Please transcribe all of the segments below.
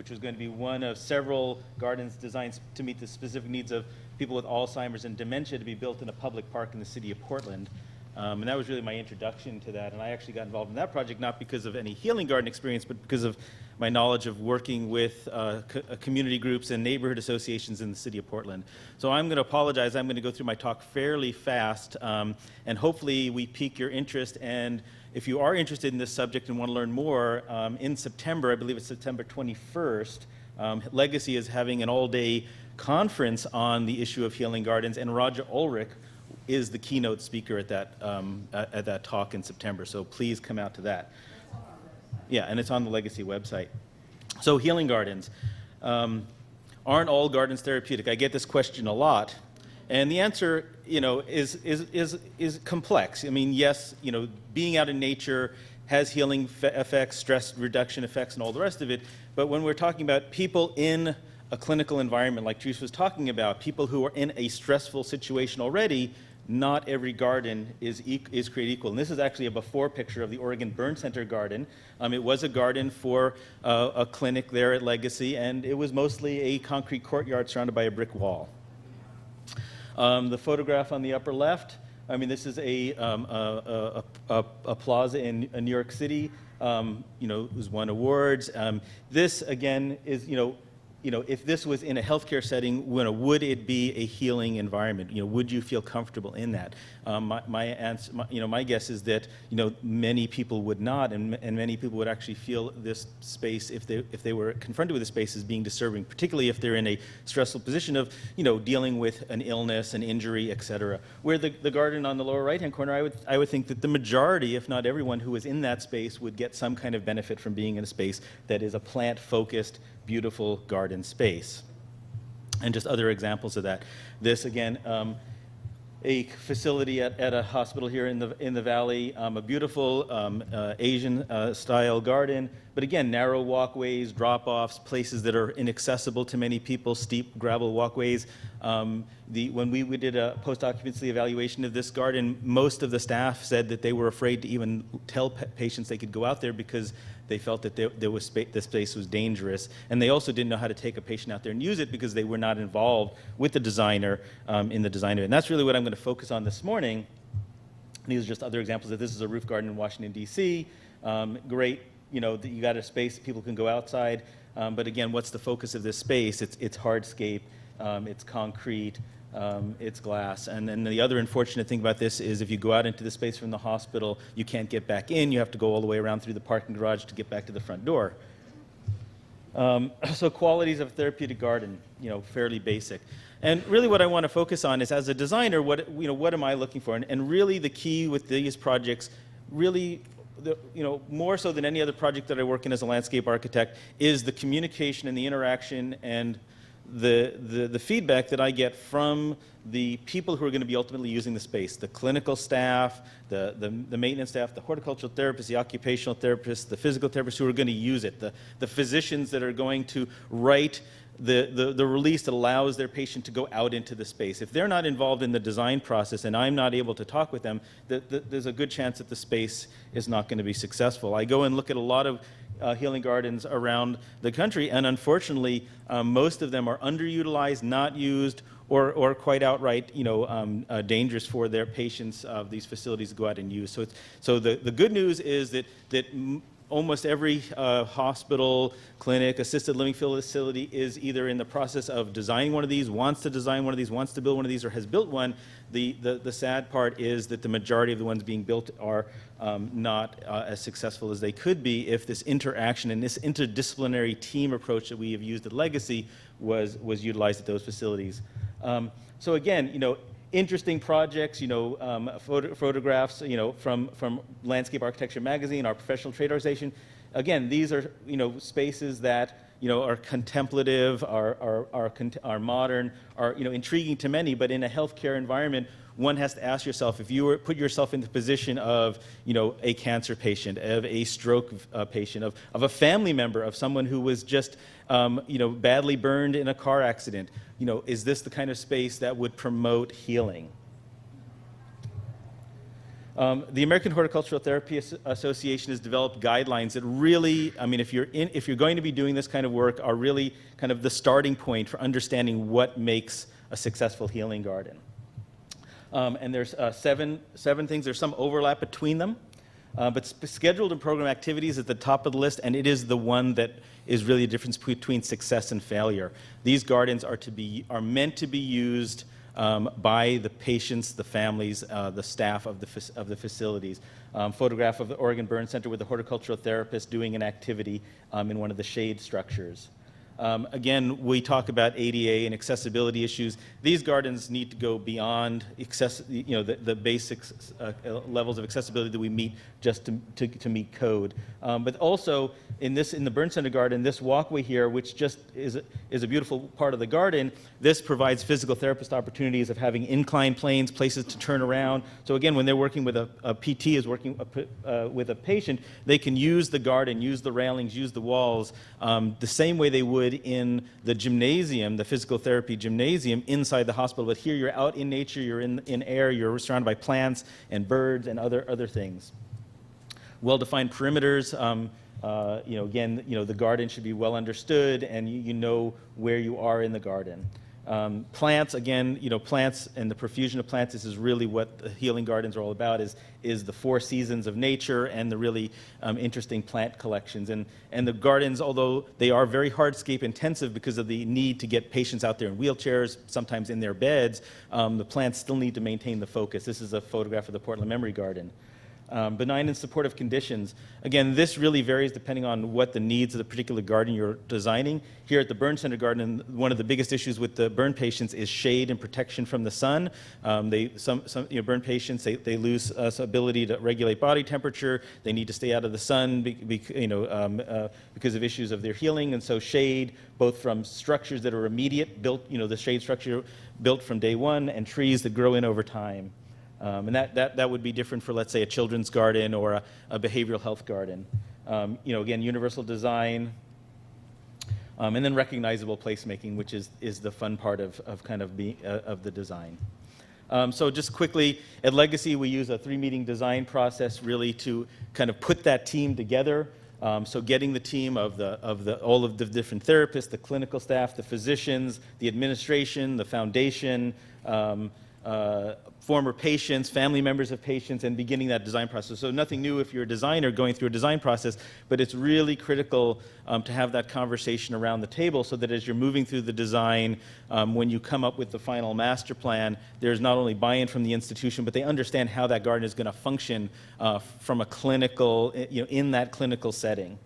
which was going to be one of several gardens designed to meet the specific needs of people with Alzheimer's and dementia, to be built in a public park in the city of Portland. And that was really my introduction to that. And I actually got involved in that project not because of any healing garden experience, but because of my knowledge of working with community groups and neighborhood associations in the city of Portland. So I'm going to apologize. I'm going to go through my talk fairly fast, and hopefully we pique your interest. And if you are interested in this subject and want to learn more, in September, I believe it's September 21st, Legacy is having an all-day conference on the issue of healing gardens, and Roger Ulrich is the keynote speaker at that talk in September. So please come out to that. Yeah, and it's on the Legacy website. So healing gardens. Aren't all gardens therapeutic? I get this question a lot. And the answer, is complex. I mean, yes, being out in nature has healing effects, stress reduction effects, and all the rest of it. But when we're talking about people in a clinical environment, like Teresa was talking about, people who are in a stressful situation already, not every garden is created equal. And this is actually a before picture of the Oregon Burn Center garden. It was a garden for a clinic there at Legacy, and it was mostly a concrete courtyard surrounded by a brick wall. The photograph on the upper left, this is a plaza in New York City. It was won awards. This, again, is, if this was in a healthcare setting, would it be a healing environment? Would you feel comfortable in that? My guess is that many people would not, and many people would actually feel this space, if they were confronted with the space, as being disturbing, particularly if they're in a stressful position of dealing with an illness, an injury, etc. Where the garden on the lower right-hand corner, I would think that the majority, if not everyone who is in that space, would get some kind of benefit from being in a space that is a plant-focused, beautiful garden space. And just other examples of that. This, again, a facility at a hospital here in the valley, a beautiful Asian-style garden, but again, narrow walkways, drop-offs, places that are inaccessible to many people, steep gravel walkways. When we did a post-occupancy evaluation of this garden, most of the staff said that they were afraid to even tell patients they could go out there because they felt that the space was dangerous. And they also didn't know how to take a patient out there and use it because they were not involved with the designer in the design of it. And that's really what I'm going to focus on this morning. These are just other examples. This is a roof garden in Washington, D.C. Great, that you got a space that people can go outside. But again, what's the focus of this space? It's hardscape, it's concrete, it's glass. And then the other unfortunate thing about this is if you go out into the space from the hospital, you can't get back in. You have to go all the way around through the parking garage to get back to the front door. So qualities of a therapeutic garden, fairly basic. And really what I want to focus on is, as a designer, what am I looking for? And really the key with these projects, really, more so than any other project that I work in as a landscape architect, is the communication and the interaction and the feedback that I get from the people who are going to be ultimately using the space, the clinical staff, the maintenance staff, the horticultural therapists, the occupational therapists, the physical therapists who are going to use it, the physicians that are going to write the release that allows their patient to go out into the space. If they're not involved in the design process and I'm not able to talk with them, there's a good chance that the space is not going to be successful. I go and look at a lot of healing gardens around the country, and unfortunately, most of them are underutilized, not used, or quite outright, dangerous for their patients of these facilities to go out and use. So the good news is that almost every hospital, clinic, assisted living facility is either in the process of designing one of these, wants to design one of these, wants to build one of these, or has built one. The sad part is that the majority of the ones being built are not as successful as they could be if this interaction and this interdisciplinary team approach that we have used at Legacy was utilized at those facilities. So again, interesting projects, photographs, from Landscape Architecture Magazine, our professional trade organization. Again, these are, spaces that, are contemplative, are modern, are, intriguing to many, but in a healthcare environment, one has to ask yourself, if you put yourself in the position of, a cancer patient, of a stroke patient, of a family member, of someone who was just, badly burned in a car accident, is this the kind of space that would promote healing? The American Horticultural Therapy Association has developed guidelines that really, I mean, if you're going to be doing this kind of work, are really kind of the starting point for understanding what makes a successful healing garden. And there's seven things. There's some overlap between them, but scheduled and program activities is at the top of the list, and it is the one that is really the difference between success and failure. These gardens are meant to be used by the patients, the families, the staff of the facilities. Photograph of the Oregon Burn Center with a horticultural therapist doing an activity in one of the shade structures. Again, we talk about ADA and accessibility issues. These gardens need to go beyond the basic levels of accessibility that we meet just to meet code. But also, in the Burn Center garden, this walkway here, which just is a beautiful part of the garden, this provides physical therapist opportunities of having inclined planes, places to turn around. So again, when they're working with a PT is working with a patient, they can use the garden, use the railings, use the walls, the same way they would in the gymnasium, the physical therapy gymnasium inside the hospital. But here you're out in nature, you're in air, you're surrounded by plants and birds and other things. Well-defined perimeters. Again, the garden should be well understood, and you know where you are in the garden. Plants, again, plants and the profusion of plants, this is really what the healing gardens are all about, is the 4 seasons of nature and the really interesting plant collections. And the gardens, although they are very hardscape intensive because of the need to get patients out there in wheelchairs, sometimes in their beds, the plants still need to maintain the focus. This is a photograph of the Portland Memory Garden. Benign and supportive conditions. Again, this really varies depending on what the needs of the particular garden you're designing. Here at the Burn Center Garden, one of the biggest issues with the burn patients is shade and protection from the sun. Some burn patients, they lose ability to regulate body temperature. They need to stay out of the sun because of issues of their healing. And so shade, both from structures that are immediate, built, the shade structure built from day one, and trees that grow in over time. And that would be different for, let's say, a children's garden or a behavioral health garden. Again, universal design, and then recognizable placemaking, which is the fun part of the design. So just quickly, at Legacy, we use a 3-meeting design process really to kind of put that team together. So getting the team of all of the different therapists, the clinical staff, the physicians, the administration, the foundation, former patients, family members of patients, and beginning that design process. So nothing new if you're a designer going through a design process, but it's really critical to have that conversation around the table so that as you're moving through the design, when you come up with the final master plan, there's not only buy-in from the institution, but they understand how that garden is going to function from a clinical, in that clinical setting.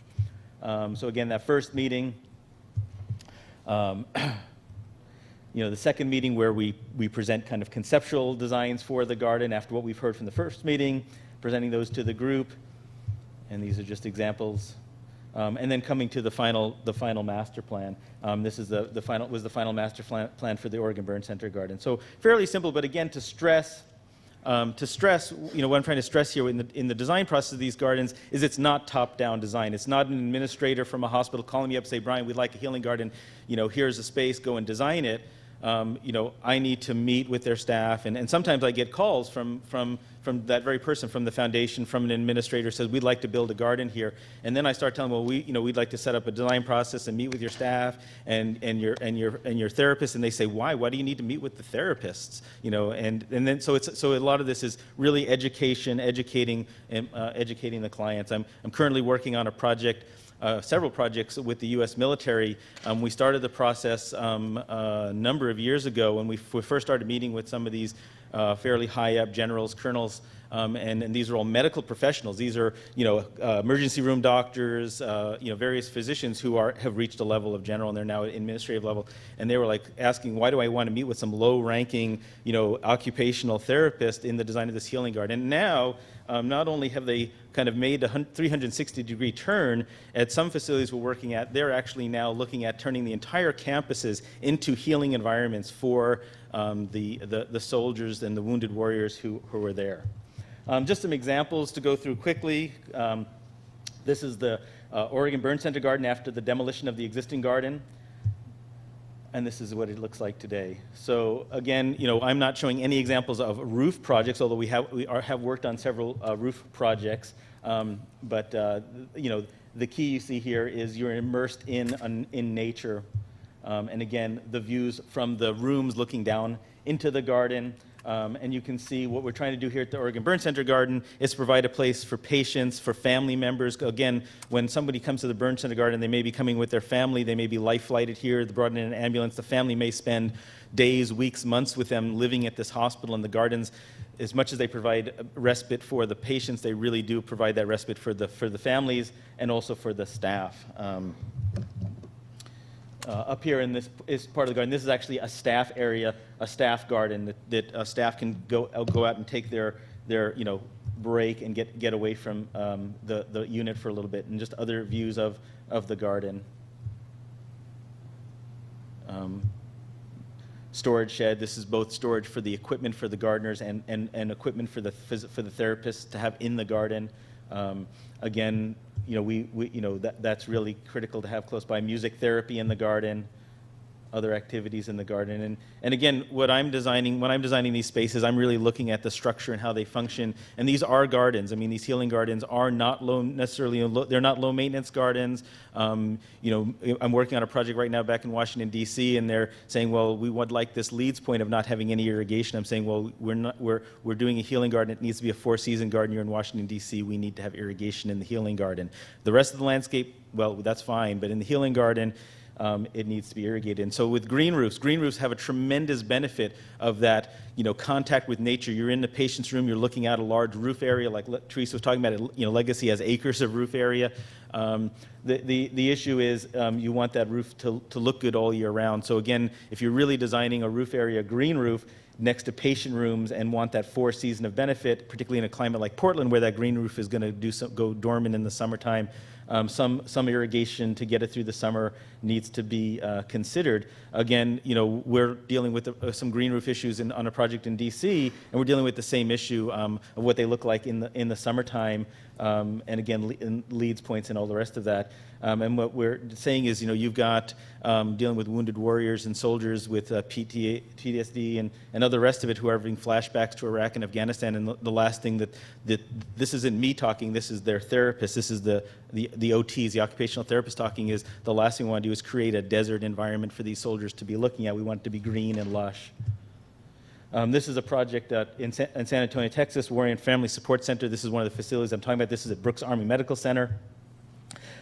So again, that first meeting, the second meeting where we present kind of conceptual designs for the garden after what we've heard from the first meeting, presenting those to the group, and these are just examples. And then coming to the final master plan. This is the final master plan for the Oregon Burn Center garden. So fairly simple, but again, to stress, what I'm trying to stress here in the design process of these gardens is it's not top-down design. It's not an administrator from a hospital calling me up and say, Brian, we'd like a healing garden. Here's a space, go and design it. I need to meet with their staff, and sometimes I get calls from that very person, from the foundation, from an administrator says, we'd like to build a garden here. And then I start telling them, well, we'd like to set up a design process and meet with your staff and your therapist, and they say, why? Why do you need to meet with the therapists? And then so a lot of this is really educating the clients. I'm currently working on a project. Several projects with the U.S. military. We started the process a number of years ago when we first started meeting with some of these fairly high-up generals, colonels, and these are all medical professionals. These are, emergency room doctors, various physicians who have reached a level of general, and they're now at administrative level. And they were like asking, why do I want to meet with some low-ranking, occupational therapist in the design of this healing garden? And now, not only have they kind of made a 360-degree turn at some facilities we're working at, they're actually now looking at turning the entire campuses into healing environments for the soldiers and the wounded warriors who were there. Just some examples to go through quickly. This is the Oregon Burn Center garden after the demolition of the existing garden. And this is what it looks like today. So again, I'm not showing any examples of roof projects, although we have worked on several roof projects. But the key you see here is you're immersed in nature. And again, the views from the rooms looking down into the garden. And you can see what we're trying to do here at the Oregon Burn Center Garden is to provide a place for patients, for family members. Again, when somebody comes to the Burn Center Garden, they may be coming with their family. They may be life-flighted here, brought in an ambulance. The family may spend days, weeks, months with them living at this hospital. And the gardens, as much as they provide respite for the patients, they really do provide that respite for the families and also for the staff. Up here in this is part of the garden. This is actually a staff area, a staff garden that staff can go out and take their break and get away from the unit for a little bit, and just other views of the garden. Storage shed. This is both storage for the equipment for the gardeners and equipment for the therapists to have in the garden. Again, that's really critical to have close by. Music therapy in the garden, other activities in the garden. And again, when I'm designing these spaces, I'm really looking at the structure and how they function. And these are gardens. I mean, these healing gardens are not they're not low maintenance gardens. I'm working on a project right now back in Washington, D.C., and they're saying, well, we would like this Leeds point of not having any irrigation. I'm saying, well, we're doing a healing garden. It needs to be a 4-season garden. You're in Washington, D.C. We need to have irrigation in the healing garden. The rest of the landscape, well, that's fine. But in the healing garden, it needs to be irrigated. And so with green roofs have a tremendous benefit of that, contact with nature. You're in the patient's room, you're looking at a large roof area, like Teresa was talking about. Legacy has acres of roof area. The issue is you want that roof to look good all year round. So again, if you're really designing a roof area, green roof, next to patient rooms and want that 4-season of benefit, particularly in a climate like Portland where that green roof is going to go dormant in the summertime, some irrigation to get it through the summer needs to be considered. Again, we're dealing with some green roof issues on a project in DC, and we're dealing with the same issue of what they look like in the summertime, and again, leads points and all the rest of that. And what we're saying is, you've got dealing with wounded warriors and soldiers with PTSD and other rest of it who are having flashbacks to Iraq and Afghanistan. And the last thing that this isn't me talking, this is their therapist, this is the OTs, the occupational therapist talking, is the last thing we want to do is create a desert environment for these soldiers to be looking at. We want it to be green and lush. This is a project in San Antonio, Texas, Warrior and Family Support Center. This is one of the facilities I'm talking about. This is at Brooks Army Medical Center.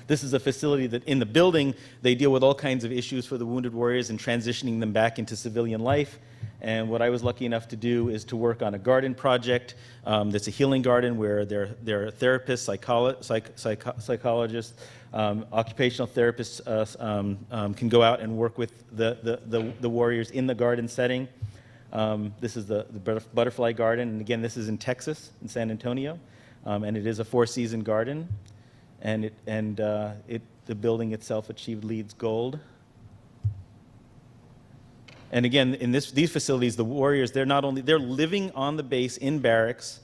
This is a facility that in the building, they deal with all kinds of issues for the wounded warriors and transitioning them back into civilian life. And what I was lucky enough to do is to work on a garden project that's a healing garden where there are therapists, psychologists, occupational therapists can go out and work with the warriors in the garden setting. This is the butterfly garden, and again, this is in Texas, in San Antonio, and it is a 4-season garden. And the building itself achieved LEED's Gold. And again, in these facilities, the warriors, they're living on the base in barracks,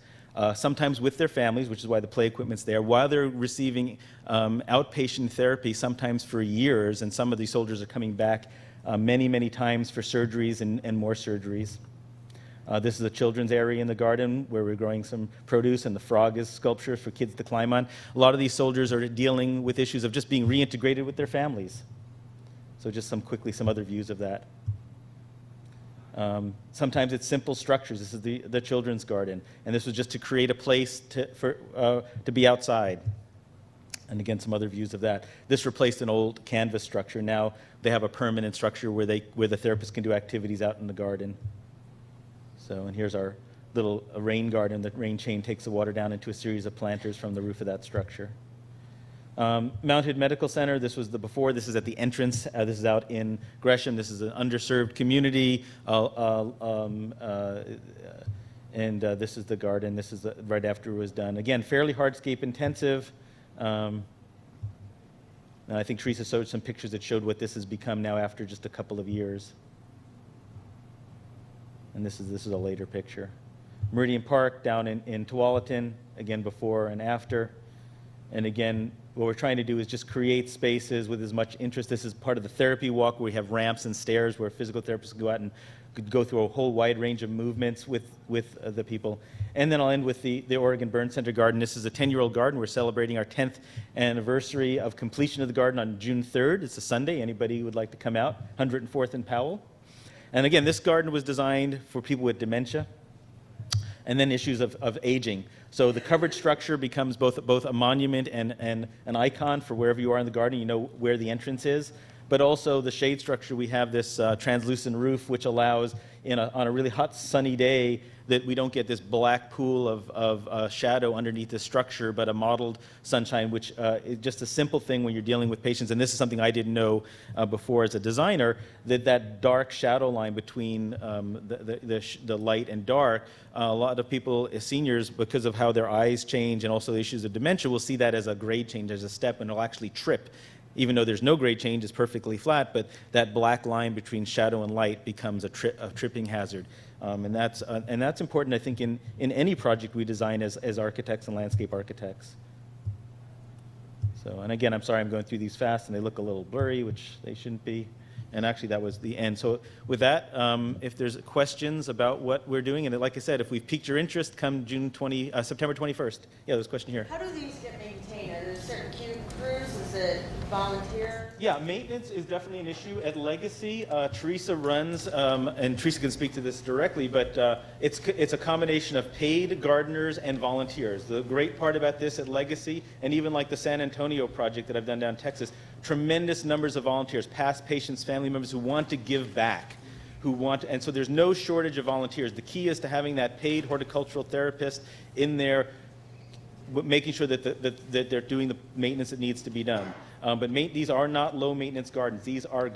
sometimes with their families, which is why the play equipment's there, while they're receiving outpatient therapy, sometimes for years, and some of these soldiers are coming back many, many times for surgeries and more surgeries. This is a children's area in the garden where we're growing some produce, and the frog is sculpture for kids to climb on. A lot of these soldiers are dealing with issues of just being reintegrated with their families. So just some other views of that. Sometimes it's simple structures. This is the children's garden, and this was just to create a place to be outside. And again, some other views of that. This replaced an old canvas structure. Now they have a permanent structure where the therapists can do activities out in the garden. So, and here's our little rain garden. The rain chain takes the water down into a series of planters from the roof of that structure. Mount Hood Medical Center, this was the before. This is at the entrance. This is out in Gresham. This is an underserved community. And this is the garden. This is right after it was done. Again, fairly hardscape intensive. And I think Teresa showed some pictures that showed what this has become now after just a couple of years. And this is a later picture. Meridian Park down in Tualatin, again before and after. And again, what we're trying to do is just create spaces with as much interest. This is part of the therapy walk where we have ramps and stairs where physical therapists can go out and could go through a whole wide range of movements with the people. And then I'll end with the Oregon Burn Center garden. This is a 10-year-old garden. We're celebrating our 10th anniversary of completion of the garden on June 3rd. It's a Sunday. Anybody who would like to come out, 104th and Powell. And again, this garden was designed for people with dementia and then issues of aging. So the covered structure becomes both a monument and an icon for wherever you are in the garden. You know where the entrance is. But also the shade structure, we have this translucent roof, which allows, on a really hot, sunny day, that we don't get this black pool of shadow underneath the structure, but a mottled sunshine, which is just a simple thing when you're dealing with patients. And this is something I didn't know before as a designer, that dark shadow line between the light and dark, a lot of people, seniors, because of how their eyes change and also the issues of dementia, will see that as a grade change, as a step, and it'll actually trip. Even though there's no grade change, it's perfectly flat, but that black line between shadow and light becomes a tripping hazard. And that's important, I think, in any project we design as architects and landscape architects. So, and again, I'm sorry I'm going through these fast, and they look a little blurry, which they shouldn't be. And actually, that was the end. So with that, if there's questions about what we're doing, and like I said, if we've piqued your interest, come September 21st. Yeah, there's a question here. How do these get maintained? Are there certain crews? Is it volunteer? Yeah, maintenance is definitely an issue. At Legacy, Teresa runs, and Teresa can speak to this directly, but it's a combination of paid gardeners and volunteers. The great part about this at Legacy, and even like the San Antonio project that I've done down in Texas, tremendous numbers of volunteers, past patients, family members who want to give back, and so there's no shortage of volunteers. The key is to having that paid horticultural therapist in there, making sure that they're doing the maintenance that needs to be done. But these are not low maintenance gardens. These are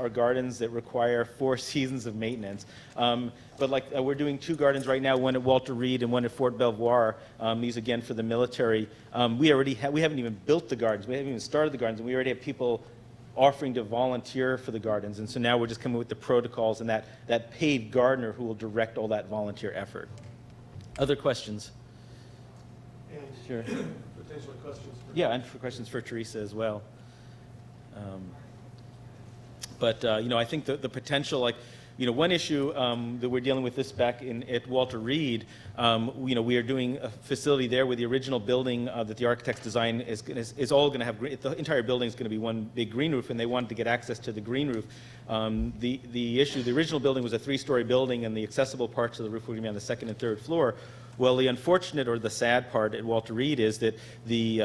gardens that require 4 seasons of maintenance. But like we're doing 2 gardens right now, one at Walter Reed and one at Fort Belvoir. These again for the military. We haven't even built the gardens. We haven't even started the gardens, and we already have people offering to volunteer for the gardens. And so now we're just coming with the protocols and that paid gardener who will direct all that volunteer effort. Other questions? And sure. Potential questions. And for questions for Teresa as well. I think the potential, one issue that we're dealing with this back at Walter Reed, we are doing a facility there where the original building that the architects design is all going to have, the entire building is going to be one big green roof, and they wanted to get access to the green roof. The original building was a 3-story building, and the accessible parts of the roof were going to be on the 2nd and 3rd floor. Well, the unfortunate or the sad part at Walter Reed is that the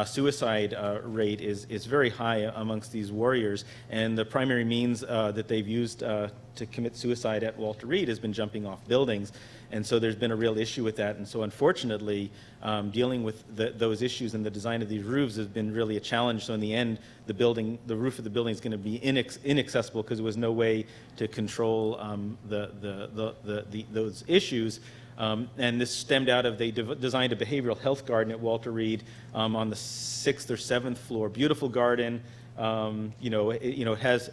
suicide rate is very high amongst these warriors, and the primary means that they've used to commit suicide at Walter Reed has been jumping off buildings, and so there's been a real issue with that. And so unfortunately, dealing with those issues and the design of these roofs has been really a challenge. So in the end, the roof of the building is going to be inaccessible because there was no way to control those issues. And this stemmed out of they designed a behavioral health garden at Walter Reed on the 6th or 7th floor. Beautiful garden. It has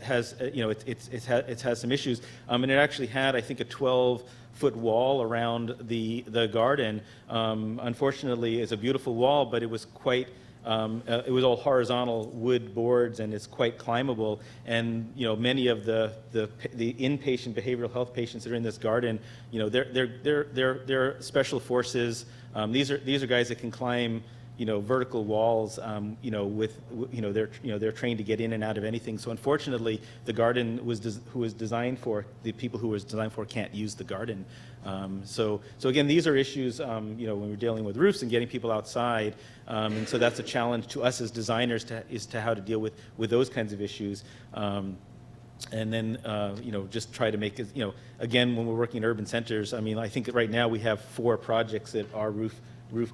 some issues, and it actually had, I think, a 12-foot wall around the garden. Unfortunately, it's a beautiful wall, but it was quite. It was all horizontal wood boards, and it's quite climbable. And many of the inpatient behavioral health patients that are in this garden, they're special forces. These are guys that can climb vertical walls. They're trained to get in and out of anything. So unfortunately, the garden the people who was designed for can't use the garden. So again, these are issues, when we're dealing with roofs and getting people outside. And so that's a challenge to us as designers as to how to deal with those kinds of issues. And then, just try to make it, again, when we're working in urban centers, I think that right now we have 4 projects that are roof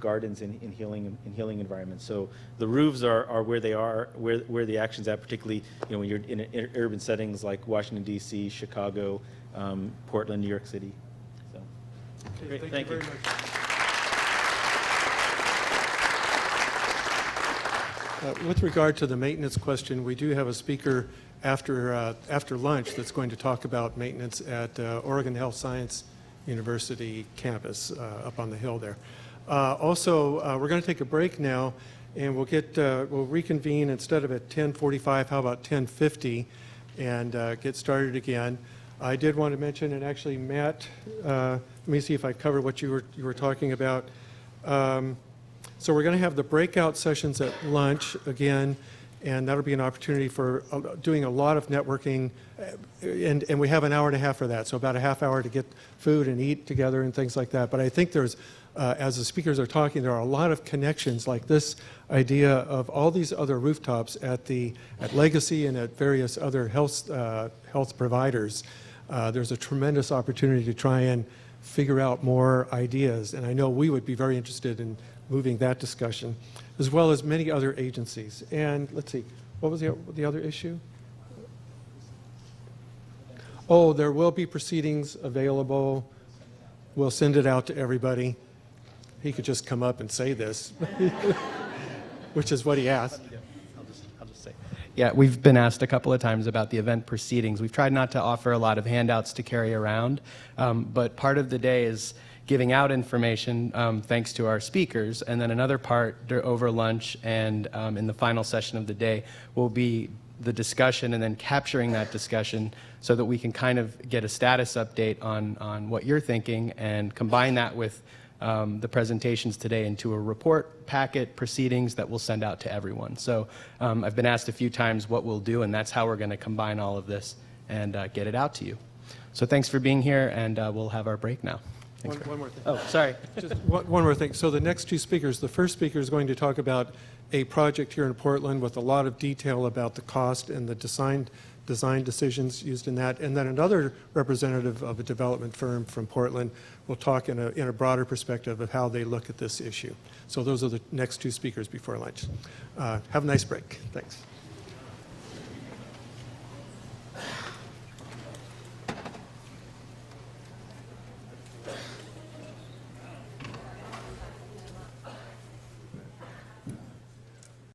gardens in healing environments. So the roofs are where they are, where the action's at, particularly when you're in urban settings like Washington, D.C., Chicago, Portland, New York City. So, Okay, great. thank you very much. With regard to the maintenance question, we do have a speaker after lunch that's going to talk about maintenance at Oregon Health Science University campus up on the hill there. Also, we're going to take a break now, And we'll reconvene instead of at 10:45, how about 10:50, and get started again. I did want to mention, and actually Matt, let me see if I cover what you were talking about. So we're going to have the breakout sessions at lunch again, and that'll be an opportunity for doing a lot of networking, and we have an hour and a half for that, so about a half hour to get food and eat together and things like that. But I think there's, as the speakers are talking, there are a lot of connections, like this idea of all these other rooftops at Legacy and at various other health providers. There's a tremendous opportunity to try and figure out more ideas, and I know we would be very interested in moving that discussion, as well as many other agencies. And let's see, what was the other issue? Oh, there will be proceedings available. We'll send it out to everybody. He could just come up and say this, which is what he asked. I'll just say. Yeah, we've been asked a couple of times about the event proceedings. We've tried not to offer a lot of handouts to carry around, but part of the day is giving out information thanks to our speakers, and then another part over lunch and in the final session of the day will be the discussion and then capturing that discussion so that we can kind of get a status update on what you're thinking and combine that with the presentations today into a report packet proceedings that we'll send out to everyone. So I've been asked a few times what we'll do, and that's how we're going to combine all of this and get it out to you. So thanks for being here, and we'll have our break now. One more thing. Oh, sorry. Just one more thing. So the next two speakers, the first speaker is going to talk about a project here in Portland with a lot of detail about the cost and the design decisions used in that. And then another representative of a development firm from Portland will talk in a broader perspective of how they look at this issue. So those are the next two speakers before lunch. Have a nice break. Thanks.